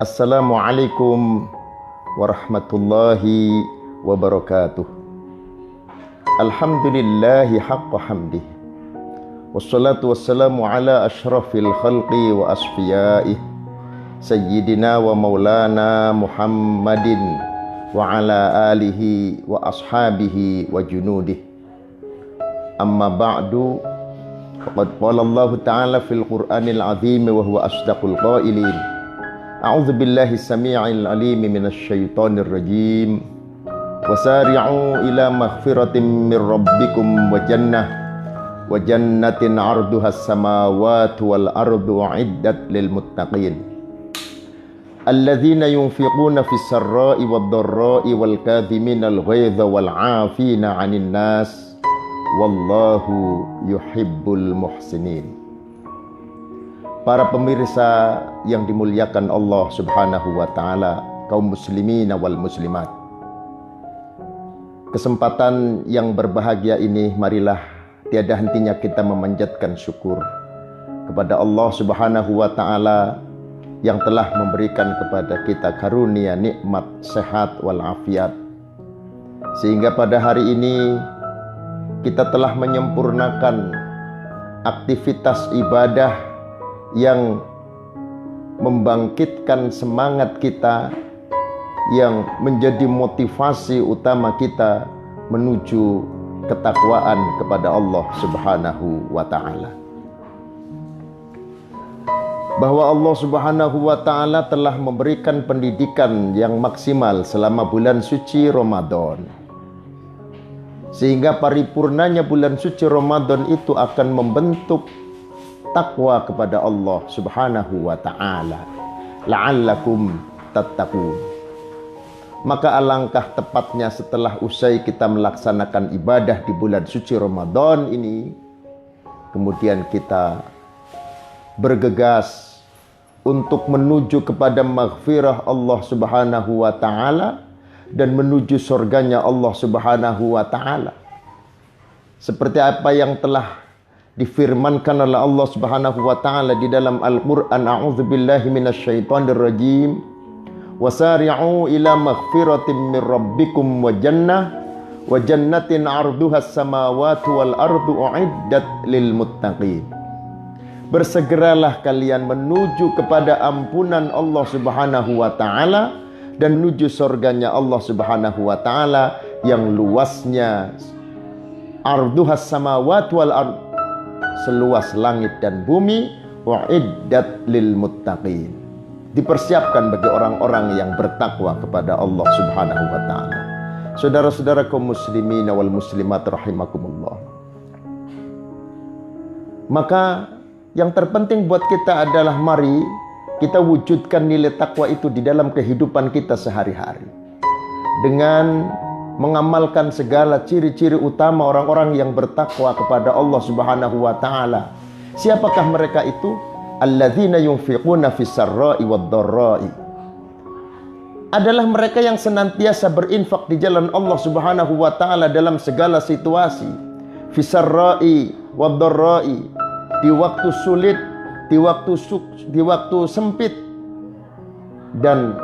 Assalamualaikum warahmatullahi wabarakatuh. Alhamdulillahi haqqa hamdih. Wassalatu wassalamu ala ashrafil khalqi wa asfiyaih Sayyidina wa maulana Muhammadin wa ala alihi wa ashabihi wa junudih. Amma ba'du, faqad qala Allah ta'ala fil Qur'anil azim wa huwa asdaqul qailin. A'udzu billahi samii'il 'aliim minasy syaithaanir rajiim. Wasari'u ila maghfiratin mir rabbikum wa jannatin 'arduhas samawati wal ardu 'iddat lil muttaqin. Alladzina yunfiquna fis sarra'i wad dharra'i wal kadhiminal ghaidha wal 'aafina 'anil nas wallahu yuhibbul muhsinin. Para pemirsa yang dimuliakan Allah Subhanahu wa taala, kaum muslimin wal muslimat. Kesempatan yang berbahagia ini, marilah tiada hentinya kita memanjatkan syukur kepada Allah Subhanahu wa taala yang telah memberikan kepada kita karunia nikmat sehat wal afiat, sehingga pada hari ini kita telah menyempurnakan aktivitas ibadah yang membangkitkan semangat kita, yang menjadi motivasi utama kita menuju ketakwaan kepada Allah Subhanahu wa ta'ala. Bahwa Allah Subhanahu wa ta'ala telah memberikan pendidikan yang maksimal selama bulan suci Ramadan, sehingga paripurnanya bulan suci Ramadan itu akan membentuk takwa kepada Allah Subhanahu wa ta'ala, la'allakum tattaqun. Maka alangkah tepatnya setelah usai kita melaksanakan ibadah di bulan suci Ramadan ini, kemudian kita bergegas untuk menuju kepada maghfirah Allah Subhanahu wa ta'ala dan menuju surganya Allah Subhanahu wa ta'ala, seperti apa yang telah difirmankan oleh Allah Subhanahu wa taala di dalam Al-Qur'an. A'udzubillahi minasyaitonir rajim. Wasari'u ila maghfiratin mir rabbikum wa jannatin 'arduhas samawati wal ardu u'iddat lil muttaqin. Bersegeralah kalian menuju kepada ampunan Allah Subhanahu wa taala dan menuju surganya Allah Subhanahu wa taala yang luasnya arduhas samawati wal ardu, seluas langit dan bumi, wa'iddat lil muttaqin, dipersiapkan bagi orang-orang yang bertakwa kepada Allah Subhanahu wa taala. Saudara-saudara kaum muslimin wal muslimat rahimakumullah. Maka yang terpenting buat kita adalah mari kita wujudkan nilai takwa itu di dalam kehidupan kita sehari-hari dengan mengamalkan segala ciri-ciri utama orang-orang yang bertakwa kepada Allah Subhanahu wa taala. Siapakah mereka itu? Alladzina yunfiquna fis sarra'i wad dharra'i. Adalah mereka yang senantiasa berinfak di jalan Allah Subhanahu wa taala dalam segala situasi. Fis sarra'i wad dharra'i, di waktu sulit, di waktu sempit, dan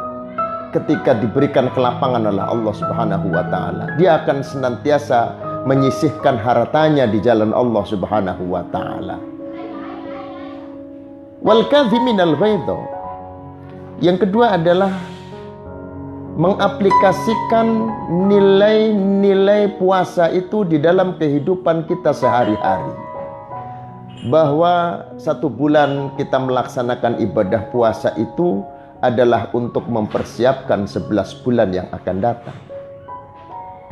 ketika diberikan kelapangan oleh Allah Subhanahu wa taala, dia akan senantiasa menyisihkan hartanya di jalan Allah Subhanahu wa taala. Wal kadhiminal ghaidha. Yang kedua adalah mengaplikasikan nilai-nilai puasa itu di dalam kehidupan kita sehari-hari. Bahwa satu bulan kita melaksanakan ibadah puasa itu adalah untuk mempersiapkan 11 bulan yang akan datang.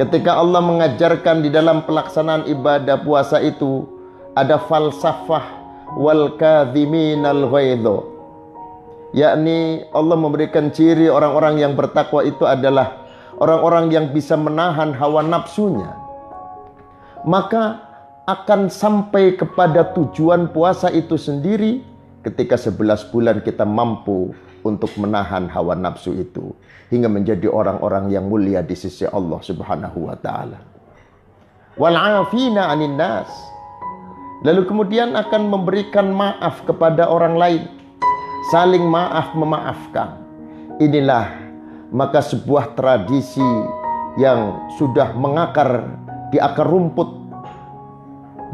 Ketika Allah mengajarkan di dalam pelaksanaan ibadah puasa itu ada falsafah wal kadhiminal ghaidha, yakni Allah memberikan ciri orang-orang yang bertakwa itu adalah orang-orang yang bisa menahan hawa nafsunya, maka akan sampai kepada tujuan puasa itu sendiri ketika 11 bulan kita mampu untuk menahan hawa nafsu itu hingga menjadi orang-orang yang mulia di sisi Allah Subhanahu wa taala. Wal 'afina 'anil nas. Lalu kemudian akan memberikan maaf kepada orang lain. Saling maaf memaafkan. Inilah maka sebuah tradisi yang sudah mengakar di akar rumput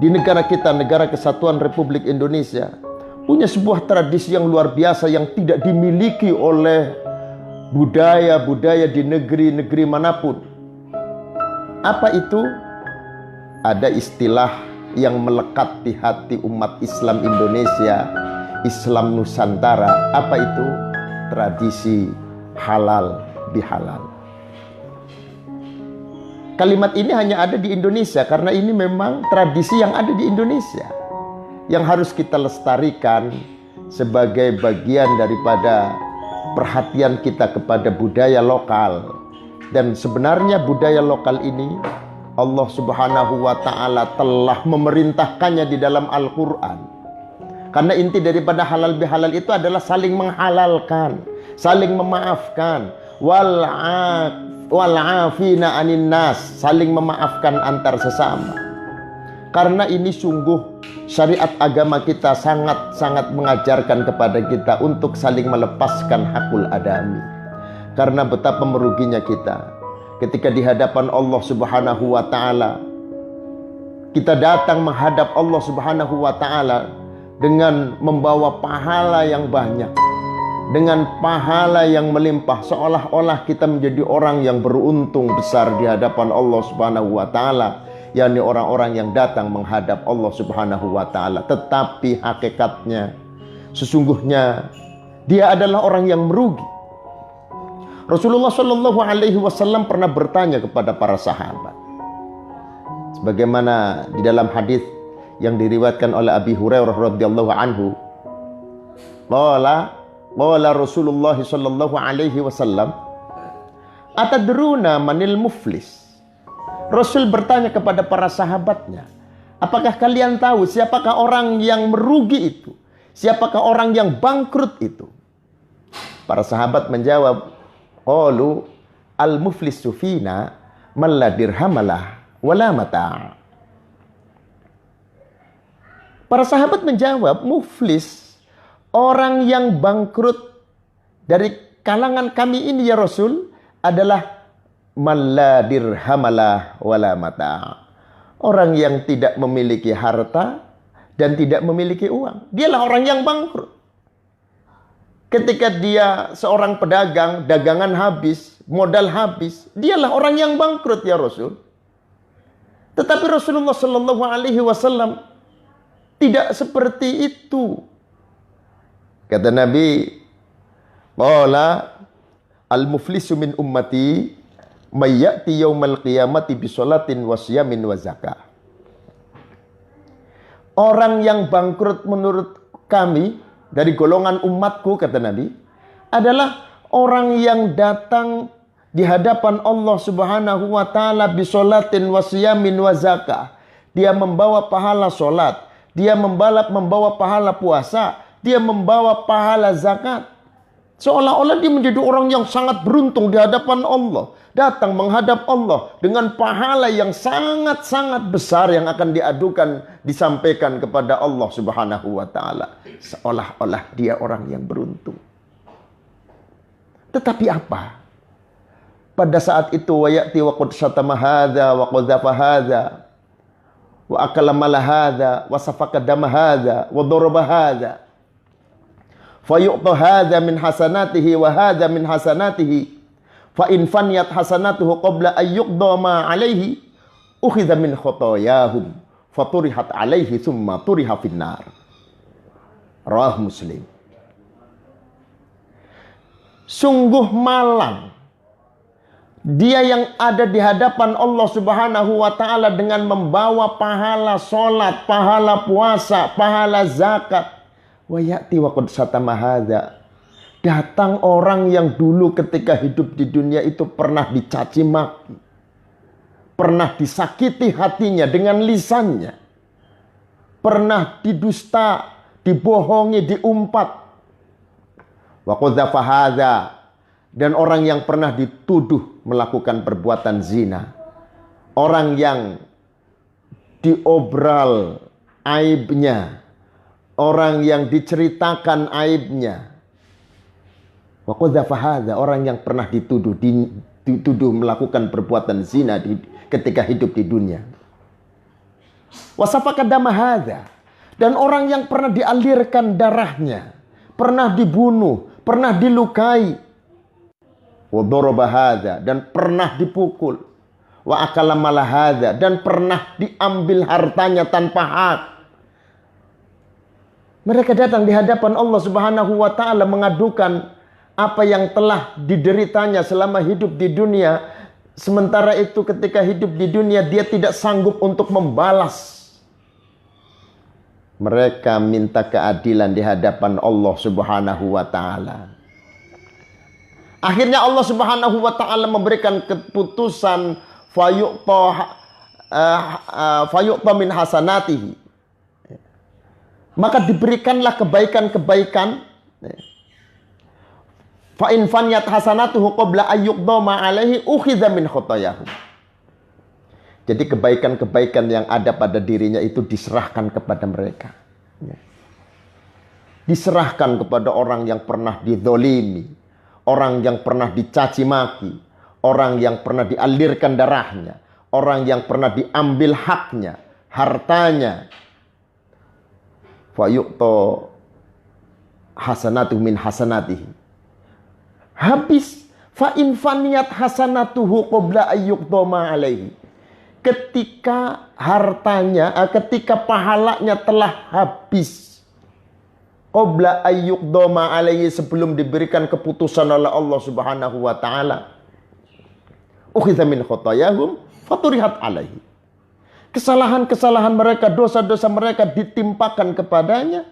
di negara kita, Negara Kesatuan Republik Indonesia, punya sebuah tradisi yang luar biasa yang tidak dimiliki oleh budaya-budaya di negeri-negeri manapun. Apa itu? Ada istilah yang melekat di hati umat Islam Indonesia, Islam Nusantara. Apa itu? Tradisi halal bihalal. Kalimat ini hanya ada di Indonesia karena ini memang tradisi yang ada di Indonesia, yang harus kita lestarikan sebagai bagian daripada perhatian kita kepada budaya lokal. Dan sebenarnya budaya lokal ini Allah Subhanahu wa ta'ala telah memerintahkannya di dalam Al-Quran. Karena inti daripada halal bihalal itu adalah saling menghalalkan, saling memaafkan, wal'afina anin nas, saling memaafkan antar sesama. Karena ini sungguh syariat agama kita sangat-sangat mengajarkan kepada kita untuk saling melepaskan hakul adami. Karena betapa meruginya kita ketika di hadapan Allah Subhanahu wa ta'ala, kita datang menghadap Allah Subhanahu wa ta'ala dengan membawa pahala yang banyak, dengan pahala yang melimpah, seolah-olah kita menjadi orang yang beruntung besar di hadapan Allah Subhanahu wa ta'ala, yakni orang-orang yang datang menghadap Allah Subhanahu wa ta'ala. Tetapi hakikatnya sesungguhnya dia adalah orang yang merugi. Rasulullah Shallallahu Alaihi Wasallam pernah bertanya kepada para sahabat, sebagaimana di dalam hadis yang diriwayatkan oleh Abi Hurairah radhiyallahu anhu, qala Rasulullah Shallallahu Alaihi Wasallam, atadruna manil muflis? Rasul bertanya kepada para sahabatnya, apakah kalian tahu siapakah orang yang merugi itu? Siapakah orang yang bangkrut itu? Para sahabat menjawab, qalu al-muflisu fina man la dirhamalah wala mata'. Para sahabat menjawab, muflis, orang yang bangkrut dari kalangan kami ini ya Rasul, adalah man la dirhamalah wala mata'. Orang yang tidak memiliki harta dan tidak memiliki uang. Dialah orang yang bangkrut. Ketika dia seorang pedagang, dagangan habis, modal habis, dialah orang yang bangkrut ya Rasul. Tetapi Rasulullah Shallallahu Alaihi Wasallam tidak seperti itu. Kata Nabi, qala al-muflisu min ummati may ya'ti yaumal qiyamati bi sholatin wa siyamin wa zakah. Orang yang bangkrut menurut kami dari golongan umatku, kata Nabi, adalah orang yang datang di hadapan Allah Subhanahu wa ta'ala bisolatin wasiyamin wa zakah. Dia membawa pahala solat, dia membawa pahala puasa, dia membawa pahala zakat. Seolah-olah dia menjadi orang yang sangat beruntung di hadapan Allah. Datang menghadap Allah dengan pahala yang sangat-sangat besar yang akan disampaikan kepada Allah Subhanahu wa ta'ala. Seolah-olah dia orang yang beruntung. Tetapi apa? Pada saat itu wa ya'ti wa qad syatama hadza wa qadhafa hadza wa akala mala hadza wa safaka dama hadza wa daraba hadza. Fa yu'ta hadza min hasanatihi wa hadza min hasanatihi. Fa in faniyat hasanatuhu qabla ay yuqda ma alaihi ukhidha min khotoyahum faturihat alaihi thumma turiha finnar. Rawah Muslim. Sungguh malang dia yang ada di hadapan Allah Subhanahu wa ta'ala dengan membawa pahala solat, pahala puasa, pahala zakat. Wa ya'ti wa qad satama hadza. Datang orang yang dulu ketika hidup di dunia itu pernah dicaci maki, pernah disakiti hatinya dengan lisannya, pernah didusta, dibohongi, diumpat. Wa qadzafa hadza, dan orang yang pernah dituduh melakukan perbuatan zina, orang yang diobral aibnya, orang yang diceritakan aibnya. Wa qadzafa hadza, orang yang pernah dituduh melakukan perbuatan zina ketika hidup di dunia. Wa safaka dama hadza, dan orang yang pernah dialirkan darahnya, pernah dibunuh, pernah dilukai. Wa daraba hadza, dan pernah dipukul. Wa akala mala hadza, dan pernah diambil hartanya tanpa hak. Mereka datang di hadapan Allah Subhanahu wa taala mengadukan apa yang telah dideritanya selama hidup di dunia. Sementara itu ketika hidup di dunia dia tidak sanggup untuk membalas. Mereka minta keadilan di hadapan Allah Subhanahu wa taala. Akhirnya Allah Subhanahu wa taala memberikan keputusan fayu'ta min hasanatihi. Maka diberikanlah kebaikan-kebaikan. Fa in faniyat hasanatuhu qabla ayyuqdama alaihi ukhidha min khotayahu. Jadi kebaikan-kebaikan yang ada pada dirinya itu diserahkan kepada mereka. Diserahkan kepada orang yang pernah dizolimi, orang yang pernah dicaci maki, orang yang pernah dialirkan darahnya, orang yang pernah diambil haknya, hartanya. Fa yu'ta hasanatuhu min hasanatihi. Habis fa in faniyat hasanatuhu qabla ayyuqdama alaihi. Ketika hartanya, ketika pahalanya telah habis, qabla ayyuqdama alaihi, sebelum diberikan keputusan oleh Allah Subhanahu wa taala, ukhidha min khotayahum faturihat alaihi. Kesalahan-kesalahan mereka, dosa-dosa mereka ditimpakan kepadanya.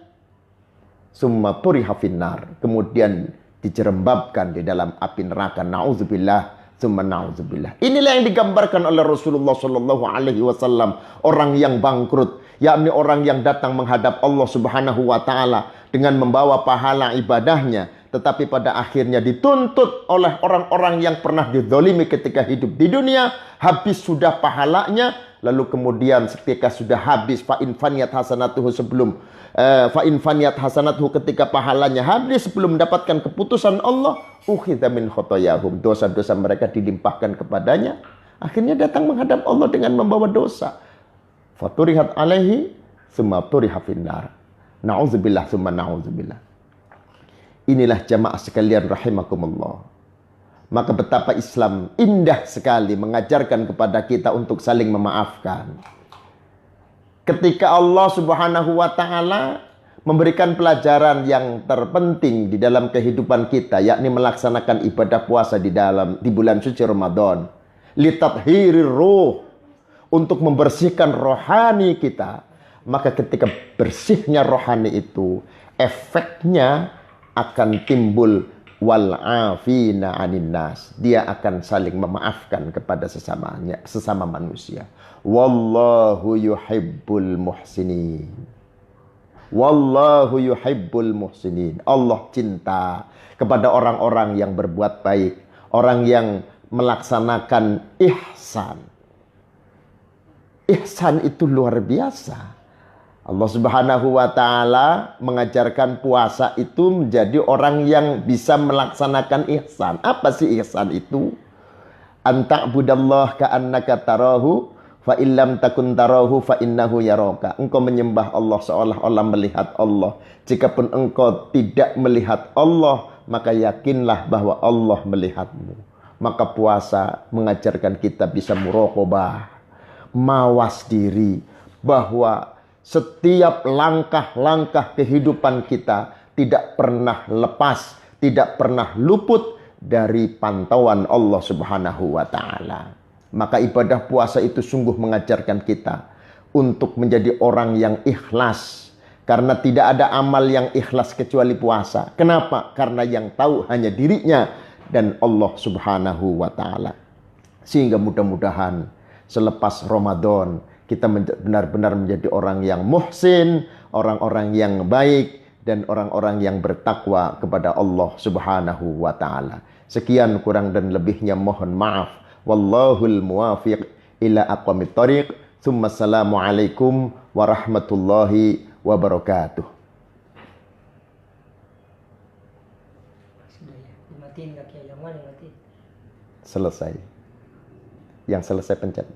Summa turiha finnar, kemudian dijerembabkan di dalam api neraka. Nauzubillah, summa nauzubillah. Inilah yang digambarkan oleh Rasulullah Shallallahu Alaihi Wasallam, orang yang bangkrut, yakni orang yang datang menghadap Allah Subhanahu Wa Taala dengan membawa pahala ibadahnya, tetapi pada akhirnya dituntut oleh orang-orang yang pernah dizalimi ketika hidup di dunia. Habis sudah pahalanya, lalu kemudian ketika sudah habis, fa in faniyat hasanatuhu, sebelum fa in faniyat hasanatuhu, ketika pahalanya habis sebelum mendapatkan keputusan Allah, ukhidha min khotoyahum, dosa-dosa mereka dilimpahkan kepadanya. Akhirnya datang menghadap Allah dengan membawa dosa. Faturihat alaihi summa turiha finnar. Nauzubillah summa nauzubillah. Inilah jamaah sekalian rahimakumullah. Maka betapa Islam indah sekali mengajarkan kepada kita untuk saling memaafkan. Ketika Allah Subhanahu wa taala memberikan pelajaran yang terpenting di dalam kehidupan kita, yakni melaksanakan ibadah puasa di bulan suci Ramadan, litathirir ruh, untuk membersihkan rohani kita. Maka ketika bersihnya rohani itu, efeknya akan timbul wal'afina anin nas. Dia akan saling memaafkan kepada sesama manusia. Wallahu yuhibbul muhsinin. Wallahu yuhibbul muhsinin. Allah cinta kepada orang-orang yang berbuat baik, orang yang melaksanakan ihsan. Ihsan itu luar biasa. Allah Subhanahu wa taala mengajarkan puasa itu menjadi orang yang bisa melaksanakan ihsan. Apa sih ihsan itu? Anta'budallah ka'annaka tarahu fa illam takun tarahu fa innahu yaraka. Engkau menyembah Allah seolah-olah melihat Allah. Jikapun engkau tidak melihat Allah, maka yakinlah bahwa Allah melihatmu. Maka puasa mengajarkan kita bisa muraqabah, mawas diri, bahwa setiap langkah-langkah kehidupan kita tidak pernah lepas, tidak pernah luput dari pantauan Allah Subhanahu wa taala. Maka ibadah puasa itu sungguh mengajarkan kita untuk menjadi orang yang ikhlas. Karena tidak ada amal yang ikhlas kecuali puasa. Kenapa? Karena yang tahu hanya dirinya dan Allah Subhanahu wa taala. Sehingga mudah-mudahan selepas Ramadan kita benar-benar menjadi orang yang muhsin, orang-orang yang baik, dan orang-orang yang bertakwa kepada Allah Subhanahu wa taala. Sekian kurang dan lebihnya mohon maaf. Wallahul muwafiq ila aqwamit thoriq. Assalamualaikum warahmatullahi wabarakatuh. Sudah ya. Dimatiin kaki yang mana yang matiin? Selesai. Yang selesai pencet.